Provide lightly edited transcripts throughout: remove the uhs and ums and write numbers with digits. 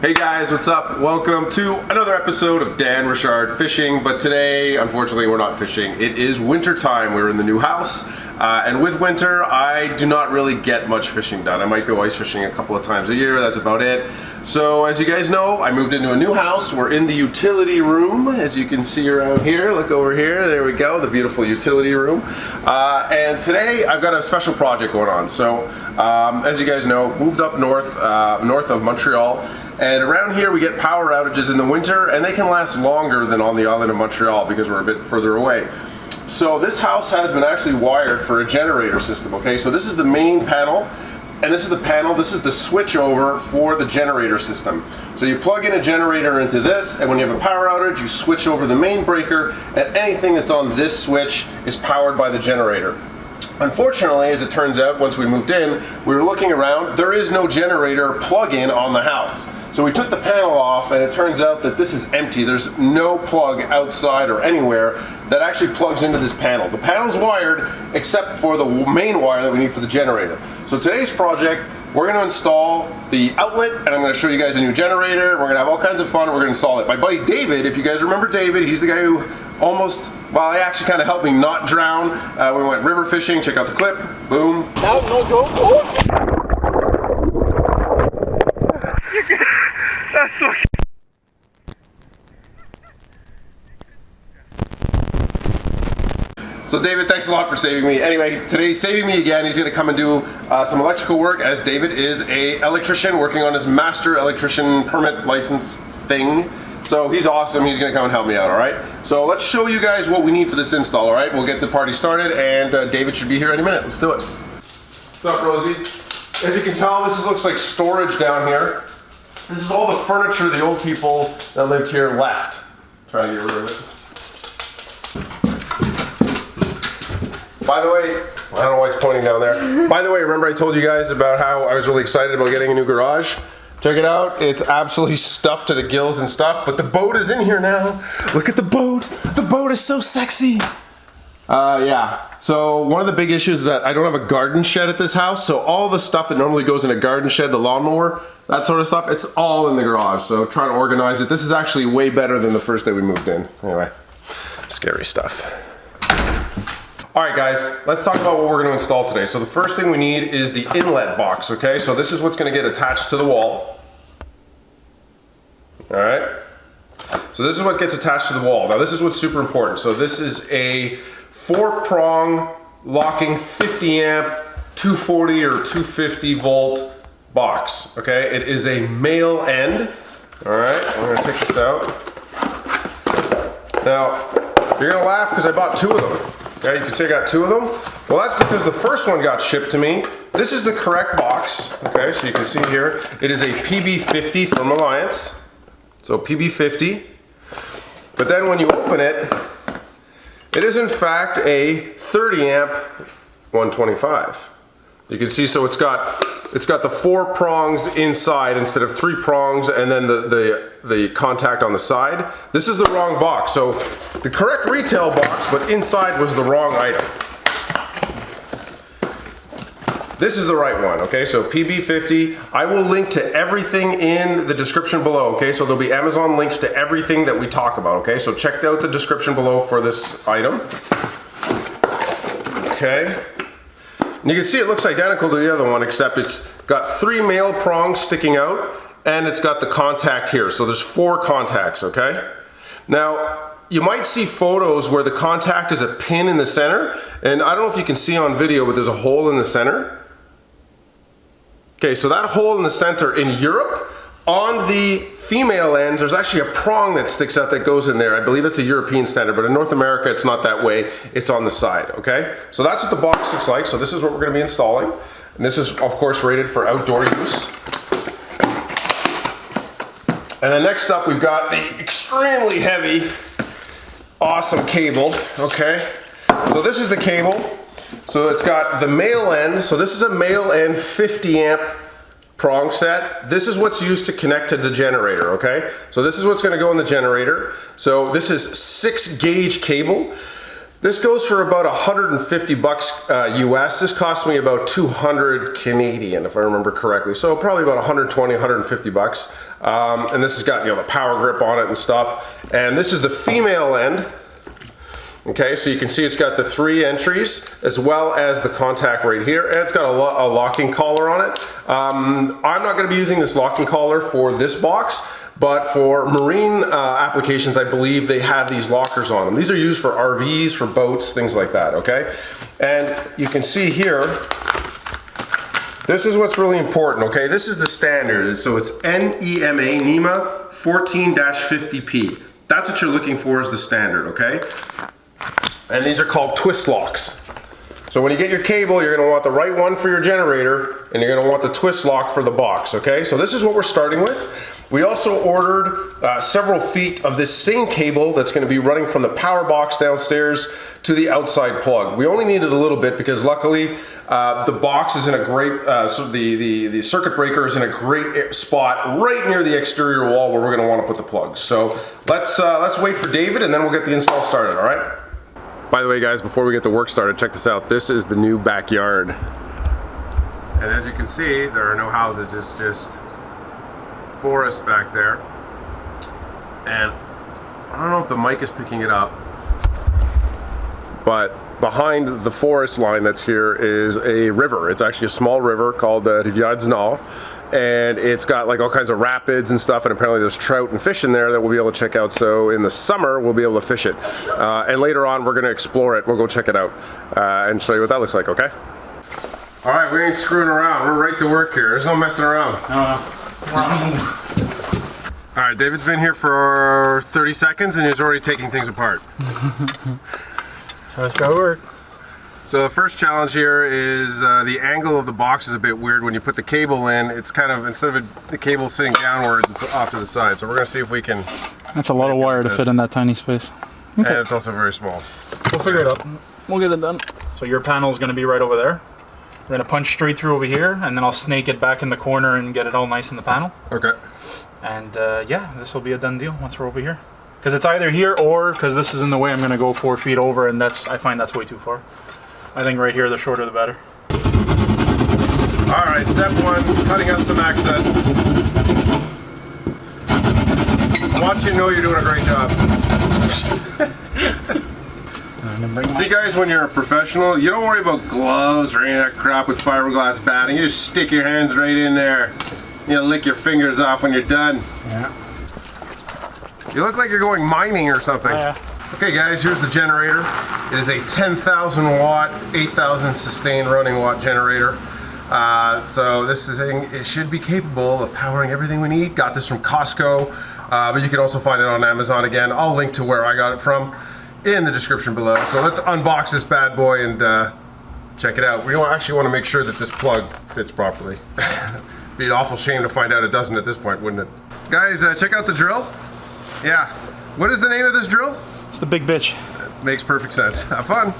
Hey guys, what's up? Welcome to another episode of Dan Richard Fishing, but today, unfortunately, we're not fishing. It is winter time. We're in the new house, and with winter, I do not really get much fishing done. I might go ice fishing a couple of times a year, that's about it. So, as you guys know, I moved into a new house. We're in the utility room, as you can see around here. Look over here, there we go, the beautiful utility room. And today, I've got a special project going on. So, as you guys know, moved up north of Montreal. And around here we get power outages in the winter, and they can last longer than on the island of Montreal because we're a bit further away. So this house has been actually wired for a generator system, okay? So this is the main panel, and this is the panel, this is the switch over for the generator system. So you plug in a generator into this, and when you have a power outage, you switch over the main breaker, and anything that's on this switch is powered by the generator. Unfortunately, as it turns out, once we moved in, we were looking around, there is no generator plug-in on the house. So we took the panel off, and it turns out that this is empty. There's no plug outside or anywhere that actually plugs into this panel. The panel's wired except for the main wire that we need for the generator. So today's project, we're going to install the outlet, and I'm going to show you guys a new generator. We're going to have all kinds of fun. We're going to install it. My buddy David, if you guys remember David, he's the guy who almost, well, he actually kind of helped me not drown. We went river fishing. Check out the clip. Boom. That was no joke. Oh. That's so. So David, thanks a lot for saving me. Anyway, today he's saving me again. He's going to come and do some electrical work, as David is an electrician working on his master electrician permit license thing. So he's awesome. He's going to come and help me out, all right? So let's show you guys what we need for this install, all right? We'll get the party started, and David should be here any minute. Let's do it. What's up, Rosie? As you can tell, this looks like storage down here. This is all the furniture the old people that lived here left. Trying to get rid of it. By the way, I don't know why it's pointing down there. By the way, remember I told you guys about how I was really excited about getting a new garage? Check it out. It's absolutely stuffed to the gills and stuff, but the boat is in here now. Look at the boat. The boat is so sexy. Yeah. So one of the big issues is that I don't have a garden shed at this house, so all the stuff that normally goes in a garden shed, the lawnmower, that sort of stuff, it's all in the garage. So trying to organize it. This is actually way better than the first day we moved in. Anyway, scary stuff. All right, guys, let's talk about what we're going to install today. So the first thing we need is the inlet box, okay? So this is what's going to get attached to the wall. All right? So this is what gets attached to the wall. Now this is what's super important. So this is a 4-prong locking 50 amp, 240 or 250 volt box, okay? It is a male end. All right, I'm going to take this out. Now, you're going to laugh because I bought 2 of them. Okay, you can see I got 2 of them. Well, that's because the first one got shipped to me. This is the correct box. Okay, so you can see here, it is a PB50 from Reliance. So PB50. But then when you open it, it is in fact a 30 amp 125. You can see, so it's got the 4 prongs inside instead of 3 prongs, and then the contact on the side. This is the wrong box. So the correct retail box, but inside was the wrong item. This is the right one, okay? So PB50. I will link to everything in the description below, okay? So there'll be Amazon links to everything that we talk about, okay? So check out the description below for this item. Okay. And you can see it looks identical to the other one, except it's got 3 male prongs sticking out, and it's got the contact here. So there's 4 contacts, okay? Now, you might see photos where the contact is a pin in the center, and I don't know if you can see on video, but there's a hole in the center. Okay, so that hole in the center in Europe, on the female ends, there's actually a prong that sticks out that goes in there. I believe it's a European standard, but in North America, it's not that way. It's on the side, okay? So that's what the box looks like. So this is what we're gonna be installing. And this is, of course, rated for outdoor use. And then next up, we've got the extremely heavy, awesome cable, okay? So this is the cable. So it's got the male end. So this is a male end 50 amp prong set. This is what's used to connect to the generator, okay? So this is what's gonna go in the generator. So this is 6 gauge cable. This goes for about 150 bucks US. This cost me about 200 Canadian, if I remember correctly. So probably about 120, 150 bucks. And this has got, the power grip on it and stuff. And this is the female end. Okay, so you can see it's got the 3 entries as well as the contact right here, and it's got a locking collar on it. I'm not going to be using this locking collar for this box, but for marine applications, I believe they have these lockers on them. These are used for RVs, for boats, things like that, okay? And you can see here, this is what's really important, okay? This is the standard, so it's NEMA 14-50P. That's what you're looking for as the standard, okay? And these are called twist locks. So when you get your cable, you're gonna want the right one for your generator, and you're gonna want the twist lock for the box, okay? So this is what we're starting with. We also ordered several feet of this same cable that's gonna be running from the power box downstairs to the outside plug. We only needed a little bit because luckily the box is in a great, so the circuit breaker is in a great spot right near the exterior wall where we're gonna wanna put the plugs. So let's wait for David and then we'll get the install started, all right? By the way, guys, before we get the work started, check this out. This is the new backyard. And as you can see, there are no houses. It's just forest back there. And I don't know if the mic is picking it up, but behind the forest line that's here is a river. It's actually a small river called Reliance Controls. And it's got like all kinds of rapids and stuff, and apparently there's trout and fish in there that we'll be able to check out. So in the summer we'll be able to fish it, and later on we're going to explore it. We'll go check it out and show you what that looks like. Okay. All right, we ain't screwing around. We're right to work here. There's no messing around. All right, David's been here for 30 seconds and he's already taking things apart. That's gotta work. So the first challenge here is the angle of the box is a bit weird. When you put the cable in, it's kind of, instead of the cable sitting downwards, it's off to the side. So we're going to see if we can... That's a lot of wire to fit in that tiny space. Okay. And it's also very small. We'll figure it out. We'll get it done. So your panel is going to be right over there. We're going to punch straight through over here, and then I'll snake it back in the corner and get it all nice in the panel. Okay. And yeah, this will be a done deal once we're over here. Because it's either here or, because this is in the way, I'm going to go 4 feet over, and I find that's way too far. I think right here, the shorter the better. All right, step 1, cutting us some access. I want you to know you're doing a great job. See guys, when you're a professional, you don't worry about gloves or any of that crap with fiberglass batting. You just stick your hands right in there. You lick your fingers off when you're done. Yeah. You look like you're going mining or something. Oh, yeah. Okay guys, here's the generator. It is a 10,000 watt, 8,000 sustained running watt generator. So this thing, it should be capable of powering everything we need. Got this from Costco, but you can also find it on Amazon again. I'll link to where I got it from in the description below. So let's unbox this bad boy and check it out. We actually want to make sure that this plug fits properly. Be an awful shame to find out it doesn't at this point, wouldn't it? Guys, check out the drill. Yeah. What is the name of this drill? It's the big bitch. It makes perfect sense. Have fun.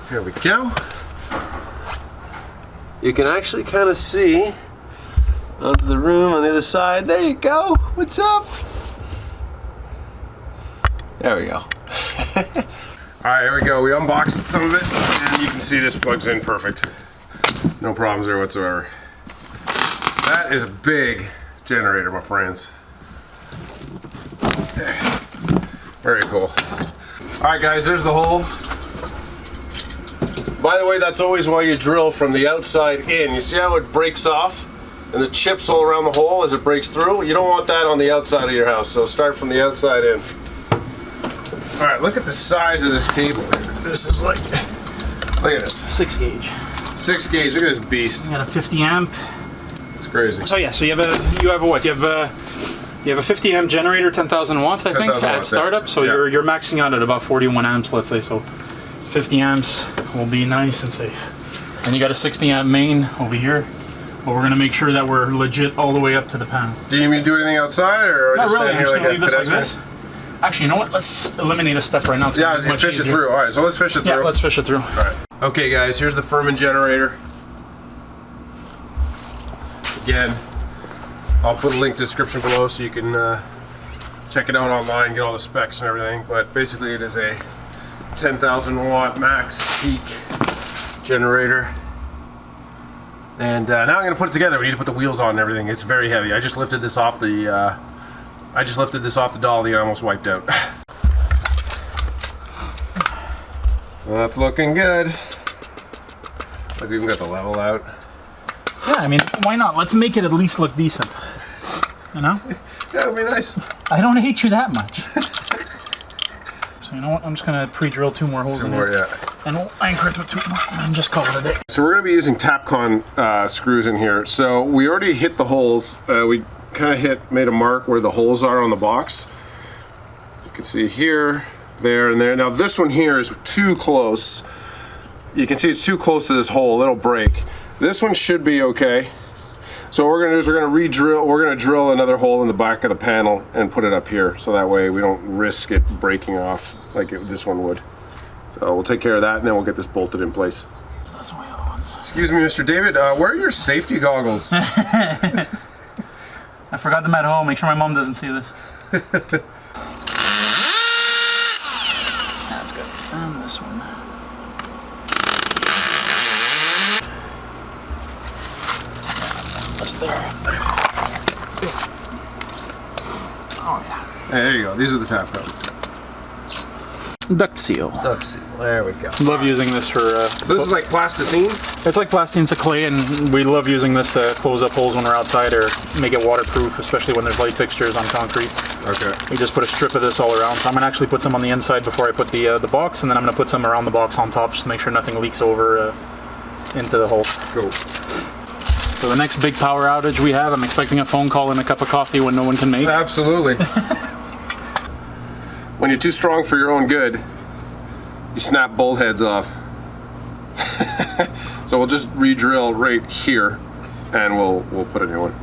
Here we go. You can actually kind of see onto the room on the other side. There you go. What's up? There we go. Alright, here we go. We unboxed some of it, and you can see this plugs in perfect. No problems there whatsoever. That is a big generator, my friends. Very cool. Alright guys, there's the hole. By the way, that's always why you drill from the outside in. You see how it breaks off and the chips all around the hole as it breaks through? You don't want that on the outside of your house, so start from the outside in. Alright, look at the size of this cable. This is like, look at this. 6 gauge. 6 gauge, look at this beast. You got a 50 amp. It's crazy. So yeah, so you have a 50 amp generator, 10,000 watts, I think, at startup. So yeah. you're maxing out at about 41 amps, let's say. So 50 amps will be nice and safe. And you got a 60 amp main over here. But we're gonna make sure that we're legit all the way up to the panel. Do you need me to do anything outside, or Not just really, stand I'm here just gonna leave this like pedestrian? this. Actually, you know what? Let's eliminate a step right now. Yeah, I was gonna fish it through. All right, so let's fish it through. Yeah, let's fish it through. All right. Okay, guys, here's the Furman generator. Again, I'll put a link description below so you can check it out online, get all the specs and everything. But basically, it is a 10,000 watt max peak generator. And now I'm gonna put it together. We need to put the wheels on and everything. It's very heavy. I just lifted this off the dolly and I almost wiped out. Well, that's looking good. I've even got the level out. Yeah, I mean, why not? Let's make it at least look decent. You know? Yeah, it would be nice. I don't hate you that much. So you know what? I'm just gonna pre-drill 2 more holes in there. Yeah. And we'll anchor it with 2 more and just call it a day. So we're going to be using Tapcon screws in here. So we already hit the holes. We kind of made a mark where the holes are on the box. You can see here, there, and there. Now this one here is too close. You can see it's too close to this hole. It'll break. This one should be okay. So what we're going to do is we're going to re-drill. We're going to drill another hole in the back of the panel and put it up here. So that way we don't risk it breaking off like this one would. So we'll take care of that and then we'll get this bolted in place. That's my other ones. Excuse me, Mr. David, where are your safety goggles? I forgot them at home. Make sure my mom doesn't see this. That's good. And this one. That's there. Oh yeah. Hey, there you go. These are the tap cones. Duct seal. Duct seal. There we go. Love using this for. So this is like plasticine? It's like plasticine, it's a clay, and we love using this to close up holes when we're outside or make it waterproof, especially when there's light fixtures on concrete. Okay. We just put a strip of this all around. So I'm gonna actually put some on the inside before I put the box, and then I'm gonna put some around the box on top just to make sure nothing leaks over into the hole. Cool. So the next big power outage we have, I'm expecting a phone call and a cup of coffee when no one can make. Absolutely. When you're too strong for your own good, you snap bolt heads off. So we'll just re-drill right here and we'll put a new one.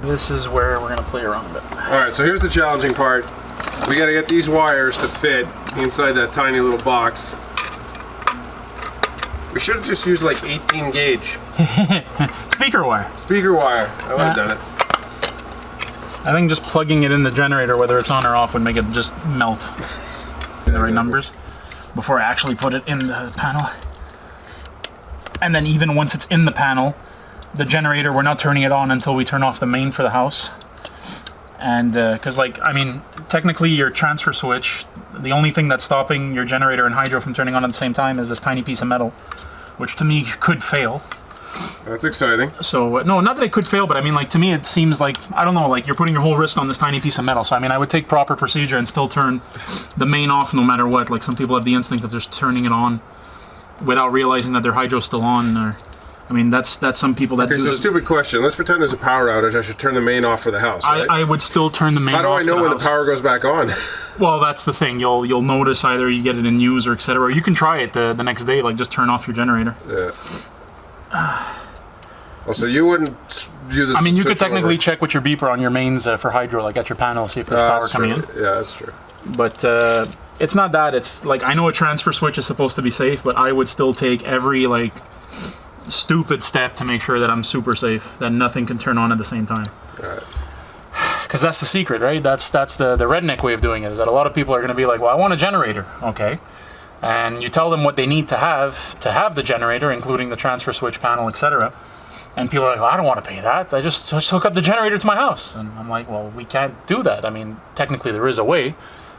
This is where we're gonna play around a bit. Alright, so here's the challenging part. We gotta get these wires to fit inside that tiny little box. We should have just used like 18 gauge. Speaker wire. Speaker wire. I would have done it. I think just plugging it in the generator, whether it's on or off, would make it just melt. The right numbers before I actually put it in the panel. And then even once it's in the panel, the generator, we're not turning it on until we turn off the main for the house. And because technically your transfer switch, the only thing that's stopping your generator and hydro from turning on at the same time is this tiny piece of metal, which to me could fail. That's exciting. So, no, not that it could fail, but I mean, like, to me it seems like, I don't know, like you're putting your whole risk on this tiny piece of metal. So, I mean, I would take proper procedure and still turn the main off no matter what. Like, some people have the instinct of just turning it on without realizing that their hydro's still on. Or, I mean, that's some people that do. Okay, so stupid question. Let's pretend there's a power outage. I should turn the main off for the house, right? I would still turn the main off. How do I know when the power goes back on? Well, that's the thing. You'll notice either you get it in use or etc. Or you can try it the next day, like just turn off your generator. Yeah. Oh, so you wouldn't do this? I mean, you could technically check with your beeper on your mains for hydro, like at your panel, see if there's power coming in. Yeah, that's true. But it's not that. It's like, I know a transfer switch is supposed to be safe, but I would still take every like stupid step to make sure that I'm super safe, that nothing can turn on at the same time. All right. Because that's the secret, right? That's the redneck way of doing it, is that a lot of people are going to be like, well, I want a generator. Okay. And you tell them what they need to have the generator, including the transfer switch panel, etc. And people are like, well, I don't want to pay that. I just hook up the generator to my house. And I'm like, well, we can't do that. I mean, technically there is a way.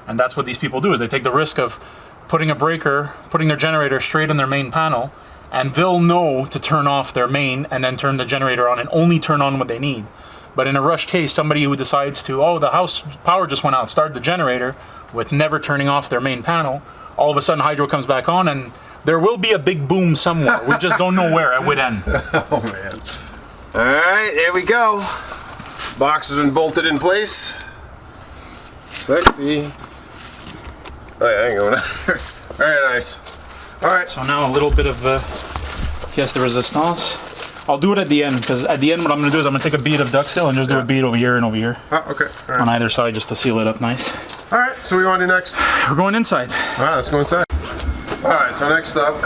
And that's what these people do, is they take the risk of putting their generator straight on their main panel, and they'll know to turn off their main and then turn the generator on and only turn on what they need. But in a rush case, somebody who decides to, oh, the house power just went out, start the generator with never turning off their main panel, all of a sudden hydro comes back on and there will be a big boom somewhere. We just don't know where it would end. Oh, man. All right, here we go. Box has been bolted in place. Sexy. Oh, yeah, I ain't going there. Very nice. All right. So now a little bit of pièce de résistance. I'll do it at the end, because at the end what I'm going to do is I'm going to take a bead of duck seal and just do a bead over here and over here. Oh, okay. All right. On either side, just to seal it up nice. All right, so what do you want to do next? We're going inside. All right, let's go inside. All right, so next up,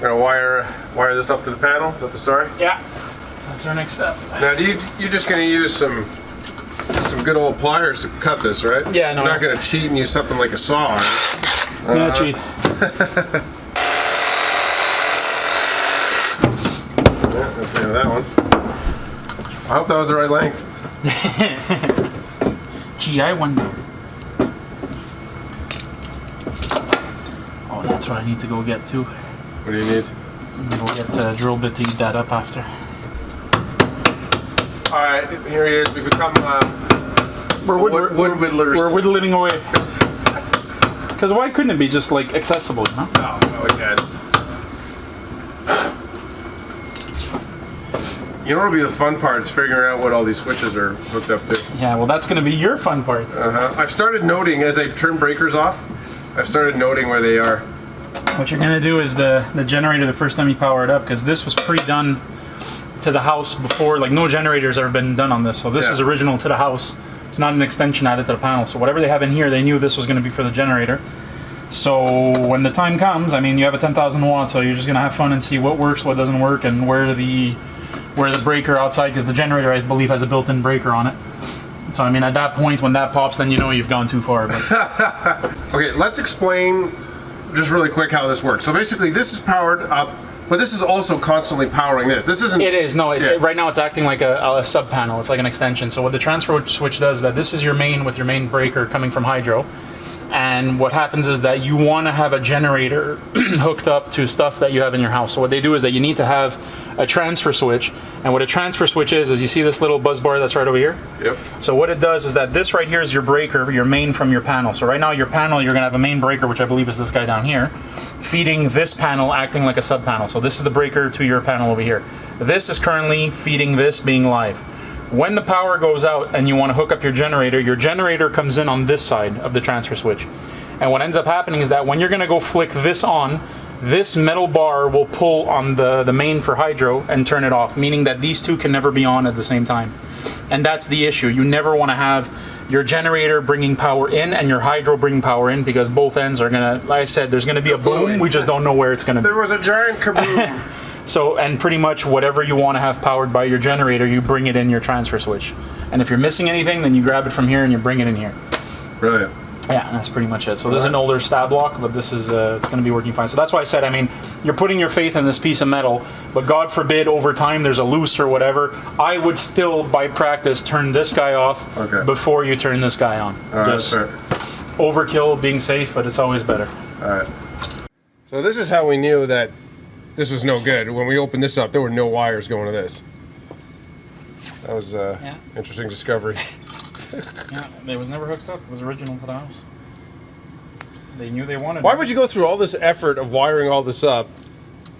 we're going to wire this up to the panel. Is that the story? Yeah. That's our next step. Now, you're just going to use some good old pliers to cut this, right? Yeah, no. You're not going to cheat and use something like a saw, right? I'm going to cheat. Yeah, that's the end of that one. I hope that was the right length. Gee, I wonder. Oh, that's what I need to go get too. What do you need? I'm gonna go get the drill bit to eat that up after. All right, here he is. We become wood whittlers. We're whittling away. Because why couldn't it be just like accessible, you know? No, we can't. You know what'll be the fun part is figuring out what all these switches are hooked up to. Yeah, well, that's going to be your fun part. I've started noting as I turn breakers off. I've started noting where they are. What you're going to do is the generator the first time you power it up, because this was pre-done to the house before, like no generators ever been done on this. So this is original to the house. It's not an extension added to the panel. So whatever they have in here, they knew this was going to be for the generator. So when the time comes, I mean, you have a 10,000 watt, so you're just going to have fun and see what works, what doesn't work, and where the breaker outside, because the generator, I believe, has a built-in breaker on it. So I mean, at that point, when that pops, then you know you've gone too far. But. Okay, let's explain just really quick how this works. So basically, this is powered up, but this is also constantly powering this. This isn't... It is, no, right now it's acting like a sub-panel. It's like an extension. So what the transfer switch does is that this is your main with your main breaker coming from hydro. And what happens is that you want to have a generator hooked up to stuff that you have in your house. So what they do is that you need to have a transfer switch. And what a transfer switch is you see this little buzz bar that's right over here? Yep. So what it does is that this right here is your breaker, your main from your panel. So right now your panel, you're going to have a main breaker, which I believe is this guy down here, feeding this panel, acting like a sub panel. So this is the breaker to your panel over here. This is currently feeding this being live. When the power goes out and you want to hook up your generator comes in on this side of the transfer switch. And what ends up happening is that when you're going to go flick this on, this metal bar will pull on the main for hydro and turn it off, meaning that these two can never be on at the same time. And that's the issue. You never want to have your generator bringing power in and your hydro bringing power in, because both ends are going to, like I said, there's going to be a boom. We just don't know where it's going to be. There was a giant kaboom. So, and pretty much whatever you want to have powered by your generator, you bring it in your transfer switch. And if you're missing anything, then you grab it from here and you bring it in here. Brilliant. Yeah, that's pretty much it. So this is an older stab block, but this is it's going to be working fine. So that's why I said, I mean, you're putting your faith in this piece of metal, but God forbid over time there's a loose or whatever, I would still, by practice, turn this guy off before you turn this guy on. Just overkill, being safe, but it's always better. All right. So this is how we knew that this was no good. When we opened this up, there were no wires going to this. That was an interesting discovery. Yeah, it was never hooked up. It was original to the house. They knew they wanted it. Why would you go through all this effort of wiring all this up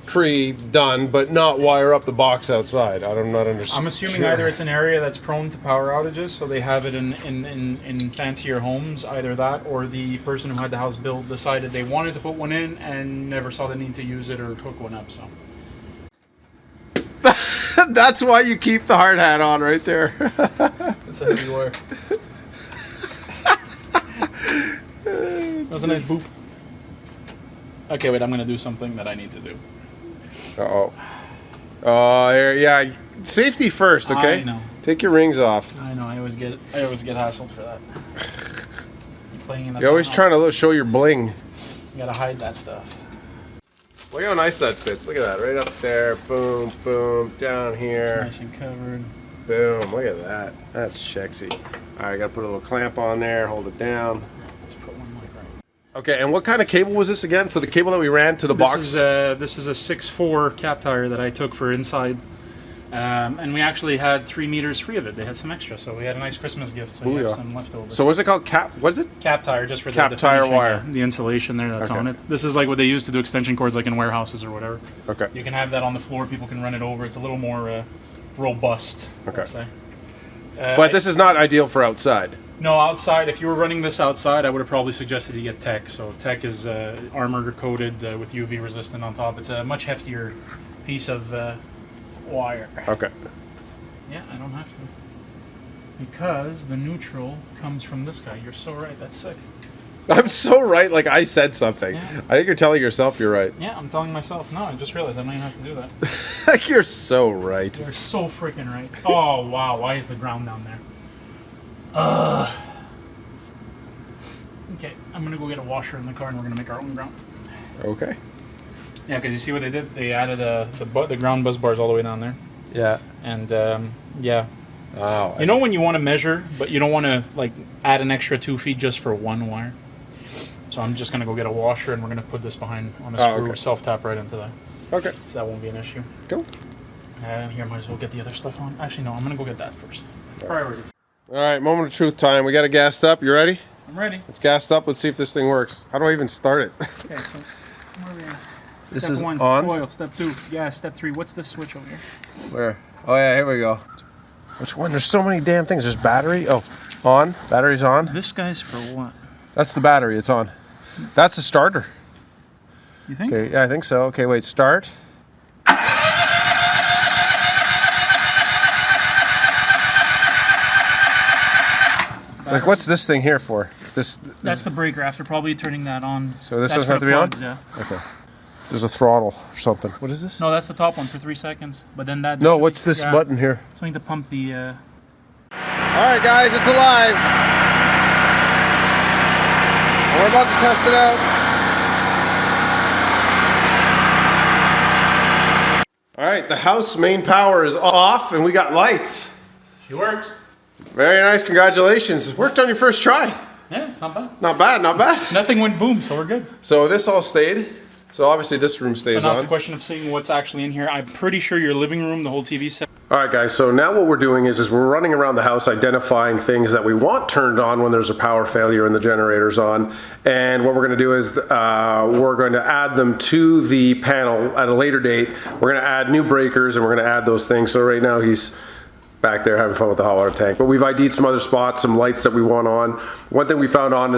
pre-done, but not wire up the box outside? I'm not understanding. I'm assuming either it's an area that's prone to power outages, so they have it in fancier homes, either that, or the person who had the house built decided they wanted to put one in and never saw the need to use it or hook one up. So that's why you keep the hard hat on right there. That's a heavy wire. That was a nice boop. Okay, wait, I'm going to do something that I need to do. Uh-oh. Yeah, safety first, okay? I know. Take your rings off. I know, I always get hassled for that. You're always trying to show your bling. You gotta hide that stuff. Look how nice that fits. Look at that, right up there. Boom, boom, down here. It's nice and covered. Boom, look at that. That's sexy. All right, gotta put a little clamp on there, hold it down. Let's put one like right. Okay, and what kind of cable was this again? So the cable that we ran to the box? This is a 6'4" cap tire that I took for inside. And we actually had 3 meters free of it. They had some extra, so we had a nice Christmas gift. So we have some leftovers. So what's it called? What is it? Cap tire, just for cap the tire finishing, wire. The insulation there that's on it. This is like what they use to do extension cords, like in warehouses or whatever. Okay. You can have that on the floor. People can run it over. It's a little more robust. Let's say. But this is not ideal for outside. No, outside. If you were running this outside, I would have probably suggested you get Tech. So Tech is armor coated with UV resistant on top. It's a much heftier piece of wire. Okay. Yeah, I don't have to. Because the neutral comes from this guy. You're so right. That's sick. I'm so right, like I said something. Yeah. I think you're telling yourself you're right. Yeah, I'm telling myself. No, I just realized I don't even have to do that. Like you're so right. You're so freaking right. Oh, wow. Why is the ground down there? Okay, I'm going to go get a washer in the car and we're going to make our own ground. Okay. Yeah, because you see what they did? They added the ground bus bars all the way down there. Yeah. And, yeah. Oh, you know when you want to measure, but you don't want to, like, add an extra 2 feet just for one wire? So I'm just going to go get a washer, and we're going to put this behind on a screw, self-tap right into that. Okay. So that won't be an issue. Cool. Here, might as well get the other stuff on. Actually, no, I'm going to go get that first. Priorities. All right, moment of truth time. We got it gassed up. You ready? I'm ready. It's gassed up. Let's see if this thing works. How do I even start it? Okay, so where are we at? This Step is 1, on. oil. Step 2, gas. Step 3, what's this switch over here? Where? Oh, yeah, here we go. Which one? There's so many damn things. There's battery. Oh, on. Battery's on. This guy's for what? That's the battery. It's on. That's the starter. You think? Okay, yeah, I think so. Okay, wait, start. Like, what's this thing here for? That's the breaker after probably turning that on. So this That's doesn't have to be plugs, on? Yeah. Okay. There's a throttle or something. What is this? No, that's the top one for 3 seconds. But then that. No, what's this button here? Something to pump the. All right, guys, it's alive. We're about to test it out. All right, the house main power is off, and we got lights. She works. Very nice, congratulations. Worked on your first try. Yeah, it's not bad. Not bad, not bad. Nothing went boom, so we're good. So this all stayed. So obviously this room stays on. So now it's a question of seeing what's actually in here. I'm pretty sure your living room, the whole TV set. All right, guys, so now what we're doing is we're running around the house identifying things that we want turned on when there's a power failure and the generator's on. And what we're going to do is we're going to add them to the panel at a later date. We're going to add new breakers and we're going to add those things. So right now he's back there having fun with the hot water tank. But we've ID'd some other spots, some lights that we want on. One thing we found odd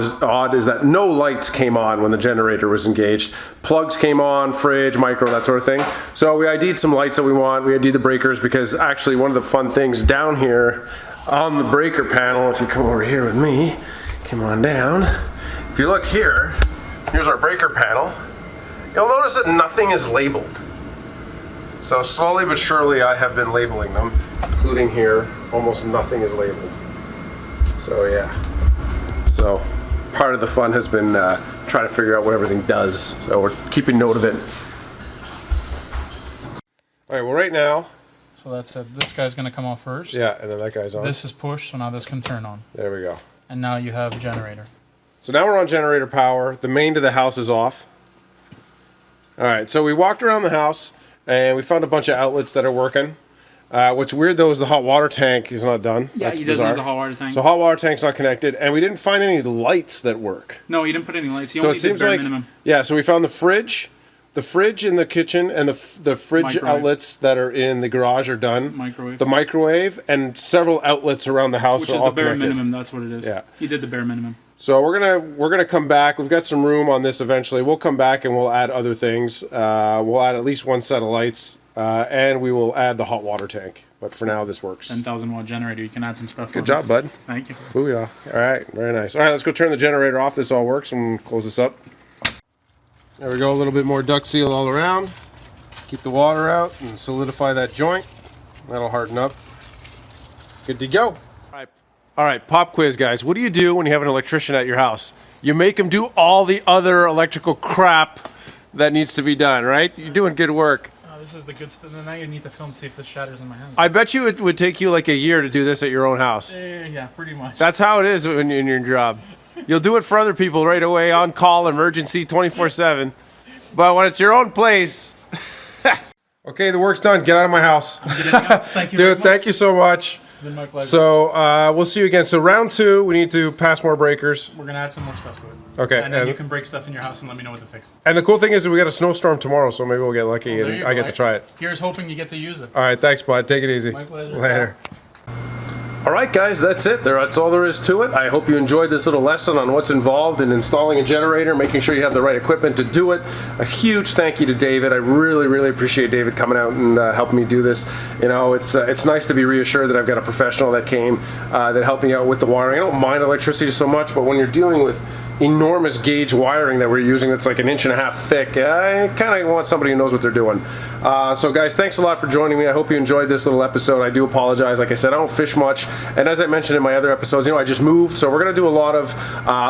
is that no lights came on when the generator was engaged. Plugs came on, fridge, micro, that sort of thing. So we ID'd some lights that we want. We ID'd the breakers because actually one of the fun things down here on the breaker panel, if you come over here with me, come on down. If you look here, here's our breaker panel. You'll notice that nothing is labeled. So slowly but surely I have been labeling them, including here, almost nothing is labeled. So yeah, so part of the fun has been trying to figure out what everything does. So we're keeping note of it. All right, well right now. So that's it. This guy's gonna come off first. Yeah, and then that guy's on. This is pushed, so now this can turn on. There we go. And now you have generator. So now we're on generator power. The main to the house is off. All right, so we walked around the house. And we found a bunch of outlets that are working. What's weird though is the hot water tank is not done. Yeah, That's he doesn't bizarre. have the hot water tank. So hot water tank's not connected, and we didn't find any lights that work. No, he didn't put any lights. He So only it did seems bare like minimum. yeah. So we found the fridge in the kitchen, and the fridge Microwave. outlets that are in the garage are done. Microwave. The microwave and several outlets around the house Which are is all the bare connected. minimum. That's what it is. Yeah. He did the bare minimum. So we're gonna come back. We've got some room on this eventually. We'll come back and we'll add other things. We'll add at least one set of lights. And we will add the hot water tank. But for now, this works. 10,000 watt generator. You can add some stuff. Good job, bud. Thank you. Booyah. All right, very nice. All right, let's go turn the generator off. This all works, and we'll close this up. There we go. A little bit more duct seal all around. Keep the water out and solidify that joint. That'll harden up. Good to go. All right, pop quiz, guys. What do you do when you have an electrician at your house? You make him do all the other electrical crap that needs to be done, right? You're doing good work. This is the good stuff. Now you need to film to see if this shatters in my hand. I bet you it would take you like a year to do this at your own house. Yeah, pretty much. That's how it is when you're in your job. You'll do it for other people right away, on call, emergency, 24/7. But when it's your own place... Okay, the work's done. Get out of my house. Thank you very Dude, much. thank you so much. It's been my pleasure. So we'll see you again. So round 2, we need to pass more breakers. We're going to add some more stuff to it. Okay. And then you can break stuff in your house and let me know what to fix. And the cool thing is that we got a snowstorm tomorrow, so maybe we'll get lucky and I get to try it. Here's hoping you get to use it. All right, thanks, bud. Take it easy. My pleasure. Later. All right, guys, that's it. That's all there is to it. I hope you enjoyed this little lesson on what's involved in installing a generator, making sure you have the right equipment to do it. A huge thank you to David. I really, really appreciate David coming out and helping me do this. You know, it's nice to be reassured that I've got a professional that came that helped me out with the wiring. I don't mind electricity so much, but when you're dealing with enormous gauge wiring that we're using that's like 1.5 inches thick, I kind of want somebody who knows what they're doing. So guys, thanks a lot for joining me. I hope you enjoyed this little episode. I do apologize. Like I said, I don't fish much, and as I mentioned in my other episodes, you know, I just moved, so we're gonna do a lot of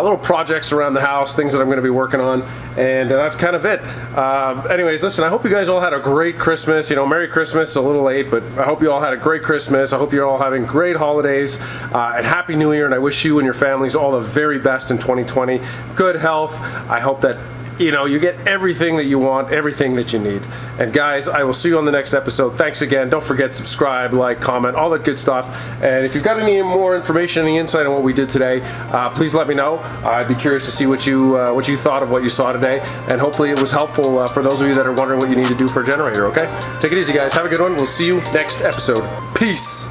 little projects around the house, things that I'm gonna be working on, and that's kind of it. Anyways, listen, I hope you guys all had a great Christmas. You know, Merry Christmas, a little late, but I hope you all had a great Christmas. I hope you're all having great holidays, and Happy New Year, and I wish you and your families all the very best in 2020. Good health. I hope that, you know, you get everything that you want, everything that you need. And guys, I will see you on the next episode. Thanks again. Don't forget, subscribe, like, comment, all that good stuff. And if you've got any more information, any insight on what we did today, please let me know. I'd be curious to see what you thought of what you saw today. And hopefully it was helpful for those of you that are wondering what you need to do for a generator, okay? Take it easy, guys. Have a good one. We'll see you next episode. Peace.